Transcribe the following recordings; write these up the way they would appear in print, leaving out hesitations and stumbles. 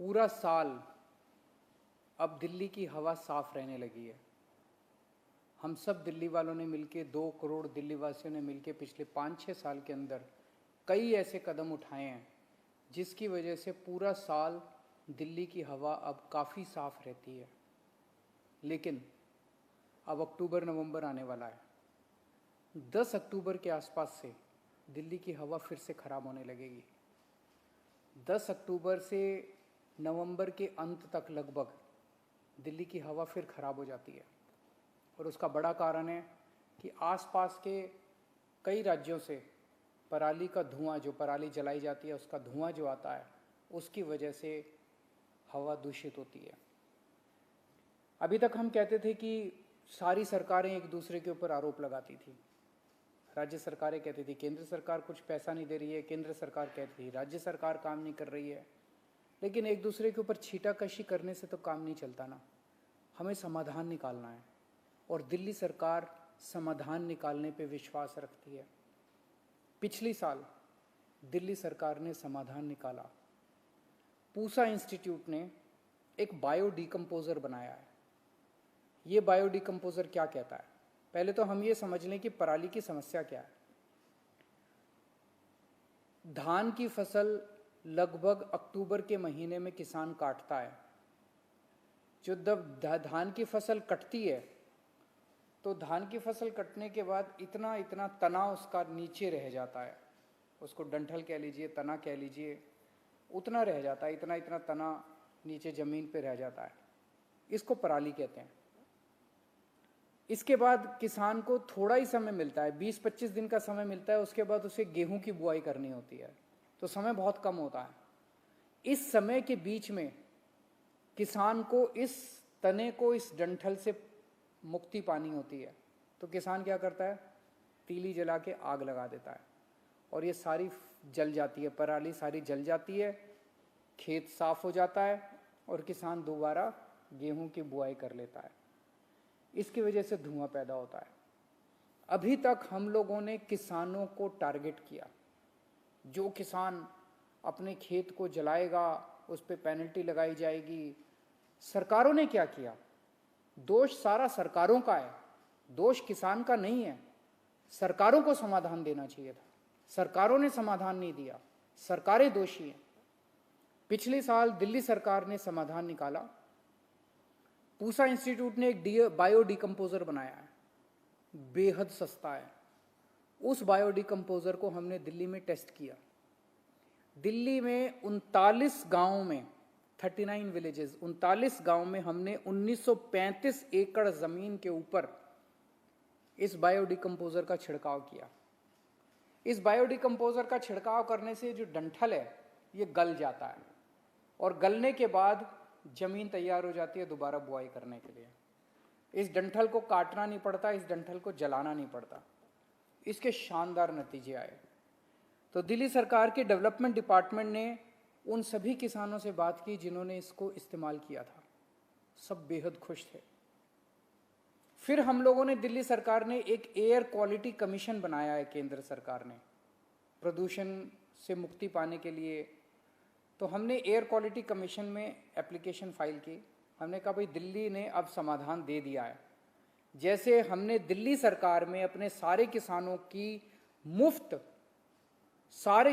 पूरा साल अब दिल्ली की हवा साफ रहने लगी है। हम सब दिल्ली वालों ने मिलके 2 करोड़ दिल्ली वासियों ने मिलके पिछले 5-6 साल के अंदर कई ऐसे कदम उठाए हैं जिसकी वजह से पूरा साल दिल्ली की हवा अब काफ़ी साफ रहती है। लेकिन अब अक्टूबर नवंबर आने वाला है। 10 अक्टूबर के आसपास से दिल्ली की हवा फिर से ख़राब होने लगेगी। 10 अक्टूबर से नवंबर के अंत तक लगभग दिल्ली की हवा फिर ख़राब हो जाती है और उसका बड़ा कारण है कि आसपास के कई राज्यों से पराली का धुआं, जो पराली जलाई जाती है उसका धुआं जो आता है, उसकी वजह से हवा दूषित होती है। अभी तक हम कहते थे कि सारी सरकारें एक दूसरे के ऊपर आरोप लगाती थी। राज्य सरकारें कहती थी केंद्र सरकार कुछ पैसा नहीं दे रही है, केंद्र सरकार कहती थी राज्य सरकार काम नहीं कर रही है। लेकिन एक दूसरे के ऊपर छीटाकशी करने से तो काम नहीं चलता ना। हमें समाधान निकालना है और दिल्ली सरकार समाधान निकालने पे विश्वास रखती है। पिछली साल दिल्ली सरकार ने समाधान निकाला। पूसा इंस्टीट्यूट ने एक बायो डिकम्पोजर बनाया है। ये बायो डिकम्पोजर क्या कहता है? पहले तो हम ये समझ लें कि पराली की समस्या क्या है। धान की फसल लगभग अक्टूबर के महीने में किसान काटता है। जो जब धान की फसल कटती है तो धान की फसल कटने के बाद इतना इतना तना उसका नीचे रह जाता है, उसको डंठल कह लीजिए, तना कह लीजिए, उतना रह जाता है, इतना इतना तना नीचे ज़मीन पे रह जाता है। इसको पराली कहते हैं। इसके बाद किसान को थोड़ा ही समय मिलता है, 20-25 दिन का समय मिलता है। उसके बाद उसे गेहूं की बुआई करनी होती है, तो समय बहुत कम होता है। इस समय के बीच में किसान को इस तने को, इस डंठल से मुक्ति पानी होती है। तो किसान क्या करता है? तीली जला के आग लगा देता है और ये सारी जल जाती है, पराली सारी जल जाती है, खेत साफ हो जाता है और किसान दोबारा गेहूं की बुआई कर लेता है। इसकी वजह से धुआं पैदा होता है। अभी तक हम लोगों ने किसानों को टारगेट किया। जो किसान अपने खेत को जलाएगा उस पर पेनल्टी लगाई जाएगी। सरकारों ने क्या किया? दोष सारा सरकारों का है, दोष किसान का नहीं है। सरकारों को समाधान देना चाहिए था, सरकारों ने समाधान नहीं दिया, सरकारें दोषी हैं। पिछले साल दिल्ली सरकार ने समाधान निकाला। पूसा इंस्टीट्यूट ने एक बायो डिकम्पोजर बनाया है, बेहद सस्ता है। उस बायो डिकम्पोजर को हमने दिल्ली में टेस्ट किया। दिल्ली में 39 गांवों में 39 विलेजेस, 39 गांव में हमने 1935 एकड़ जमीन के ऊपर इस बायो डिकम्पोजर का छिड़काव किया। इस बायो डिकम्पोजर का छिड़काव करने से जो डंठल है ये गल जाता है और गलने के बाद जमीन तैयार हो जाती है दोबारा बुआई करने के लिए। इस डंठल को काटना नहीं पड़ता, इस डंठल को जलाना नहीं पड़ता। इसके शानदार नतीजे आए। तो दिल्ली सरकार के डेवलपमेंट डिपार्टमेंट ने उन सभी किसानों से बात की जिन्होंने इसको इस्तेमाल किया था। सब बेहद खुश थे। फिर हम लोगों ने, दिल्ली सरकार ने एक एयर क्वालिटी कमीशन बनाया है केंद्र सरकार ने, प्रदूषण से मुक्ति पाने के लिए। तो हमने एयर क्वालिटी कमीशन में एप्लीकेशन फाइल की। हमने कहा भाई दिल्ली ने अब समाधान दे दिया है। जैसे हमने दिल्ली सरकार में अपने सारे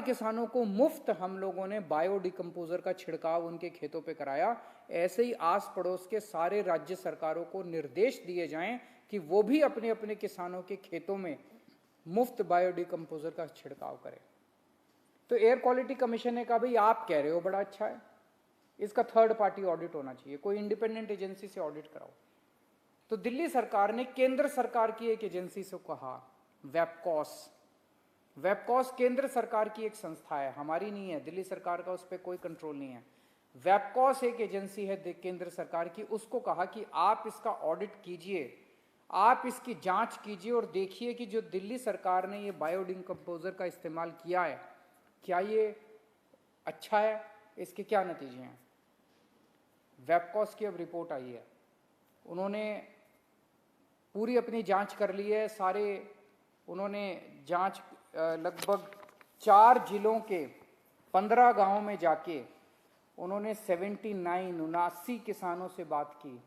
किसानों को मुफ्त हम लोगों ने बायो डिकम्पोजर का छिड़काव उनके खेतों पे कराया, ऐसे ही आस पड़ोस के सारे राज्य सरकारों को निर्देश दिए जाएं कि वो भी अपने अपने किसानों के खेतों में मुफ्त बायो डिकम्पोजर का छिड़काव करें। तो एयर क्वालिटी कमीशन ने कहा भाई आप कह रहे हो बड़ा अच्छा है, इसका थर्ड पार्टी ऑडिट होना चाहिए, कोई इंडिपेंडेंट एजेंसी से ऑडिट कराओ। तो दिल्ली सरकार ने केंद्र सरकार की एक एजेंसी से कहा, वेबकॉस केंद्र सरकार की एक संस्था है, हमारी नहीं है, दिल्ली सरकार का उस पर कोई कंट्रोल नहीं है। वेबकॉस एक एजेंसी है केंद्र सरकार की। उसको कहा कि आप इसका ऑडिट कीजिए, आप इसकी जांच कीजिए और देखिए कि जो दिल्ली सरकार ने ये बायो डिकम्पोजर का इस्तेमाल किया है क्या ये अच्छा है, इसके क्या नतीजे हैं। वेबकॉस की अब रिपोर्ट आई है। उन्होंने पूरी अपनी जांच कर ली है। उन्होंने जांच लगभग 4 जिलों के 15 गांवों में जाके उन्होंने 79 किसानों से बात की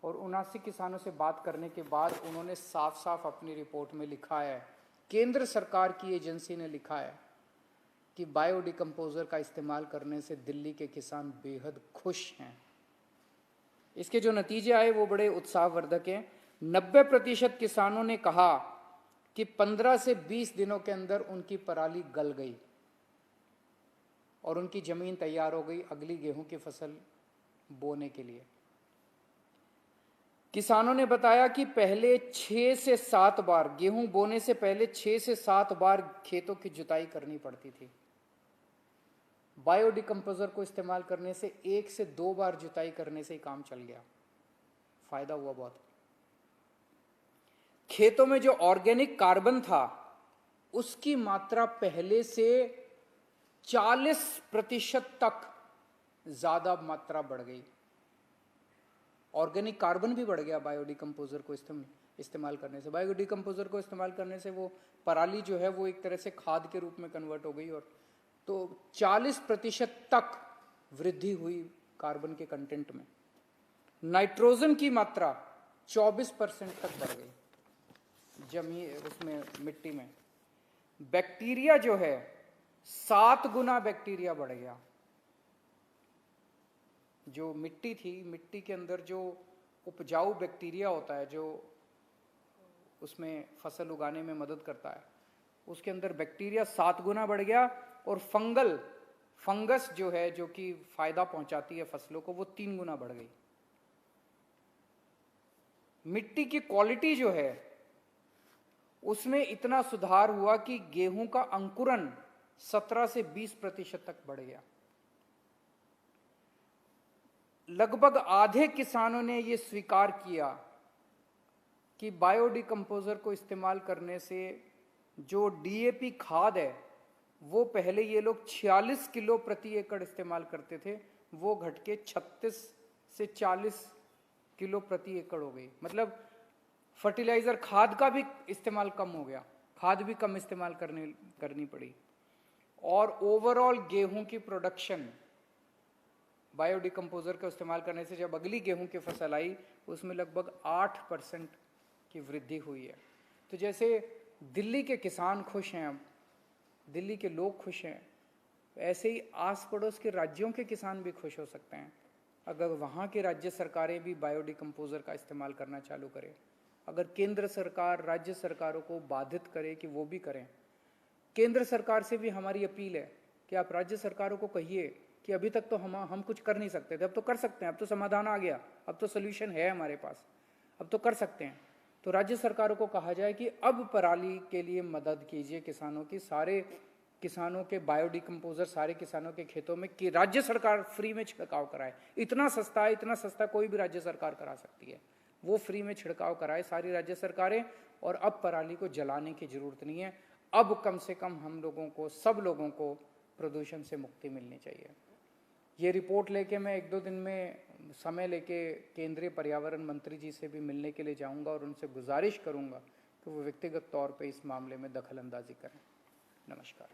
और 79 किसानों से बात करने के बाद उन्होंने साफ साफ अपनी रिपोर्ट में लिखा है, केंद्र सरकार की एजेंसी ने लिखा है कि बायोडिकम्पोजर का इस्तेमाल करने से दिल्ली के किसान बेहद खुश हैं। इसके जो नतीजे आए वो बड़े उत्साहवर्धक हैं। 90% किसानों ने कहा कि 15 से 20 दिनों के अंदर उनकी पराली गल गई और उनकी जमीन तैयार हो गई अगली गेहूं की फसल बोने के लिए। किसानों ने बताया कि पहले 6 से 7 बार, गेहूं बोने से पहले 6 से 7 बार खेतों की जुताई करनी पड़ती थी। बायोडिकम्पोजर को इस्तेमाल करने से 1 से 2 बार जुताई करने से ही काम चल गया, फायदा हुआ बहुत। खेतों में जो ऑर्गेनिक कार्बन था उसकी मात्रा पहले से 40% तक ज्यादा मात्रा बढ़ गई। ऑर्गेनिक कार्बन भी बढ़ गया बायोडिकम्पोजर को इस्तेमाल करने से। बायोडिकम्पोजर को इस्तेमाल करने से वो पराली जो है वो एक तरह से खाद के रूप में कन्वर्ट हो गई और तो 40% तक वृद्धि हुई कार्बन के कंटेंट में। नाइट्रोजन की मात्रा 24% तक बढ़ गई जमीन उसमें मिट्टी में। बैक्टीरिया जो है 7 गुना बैक्टीरिया बढ़ गया। जो मिट्टी थी, मिट्टी के अंदर जो उपजाऊ बैक्टीरिया होता है जो उसमें फसल उगाने में मदद करता है, उसके अंदर बैक्टीरिया 7 गुना बढ़ गया और फंगस जो है जो कि फायदा पहुंचाती है फसलों को, वो 3 गुना बढ़ गई। मिट्टी की क्वालिटी जो है उसमें इतना सुधार हुआ कि गेहूं का अंकुरन 17 से 20% तक बढ़ गया। लगभग आधे किसानों ने यह स्वीकार किया कि बायोडिकम्पोजर को इस्तेमाल करने से जो डीएपी खाद है वो पहले ये लोग 46 किलो प्रति एकड़ इस्तेमाल करते थे, वो घट के 36 से 40 किलो प्रति एकड़ हो गई। मतलब फर्टिलाइजर खाद का भी इस्तेमाल कम हो गया, खाद भी कम इस्तेमाल करनी पड़ी। और ओवरऑल गेहूं की प्रोडक्शन बायोडिकम्पोजर का इस्तेमाल करने से जब अगली गेहूं की फसल आई उसमें लगभग 8% की वृद्धि हुई है। तो जैसे दिल्ली के किसान खुश हैं, अब दिल्ली के लोग खुश हैं, ऐसे ही आस पड़ोस के राज्यों के किसान भी खुश हो सकते हैं अगर वहाँ की राज्य सरकारें भी बायोडिकम्पोजर का इस्तेमाल करना चालू करें। अगर केंद्र सरकार राज्य सरकारों को बाधित करे कि वो भी करें। केंद्र सरकार से भी हमारी अपील है कि आप राज्य सरकारों को कहिए कि अभी तक तो हम कुछ कर नहीं सकते थे, अब तो कर सकते हैं, अब तो समाधान आ गया, अब तो सोल्यूशन है हमारे पास, अब तो कर सकते हैं। तो राज्य सरकारों को कहा जाए कि अब पराली के लिए मदद कीजिए किसानों की, सारे किसानों के बायोडिकम्पोजर सारे किसानों के खेतों में कि राज्य सरकार फ्री में छिड़काव कराए। इतना सस्ता कोई भी राज्य सरकार करा सकती है, वो फ्री में छिड़काव कराए सारी राज्य सरकारें। और अब पराली को जलाने की जरूरत नहीं है, अब कम से कम हम लोगों को, सब लोगों को प्रदूषण से मुक्ति मिलनी चाहिए। ये रिपोर्ट लेके मैं 1-2 दिन में समय लेके केंद्रीय पर्यावरण मंत्री जी से भी मिलने के लिए जाऊंगा और उनसे गुजारिश करूंगा कि वो व्यक्तिगत तौर पे इस मामले में दखल अंदाजी करें। नमस्कार।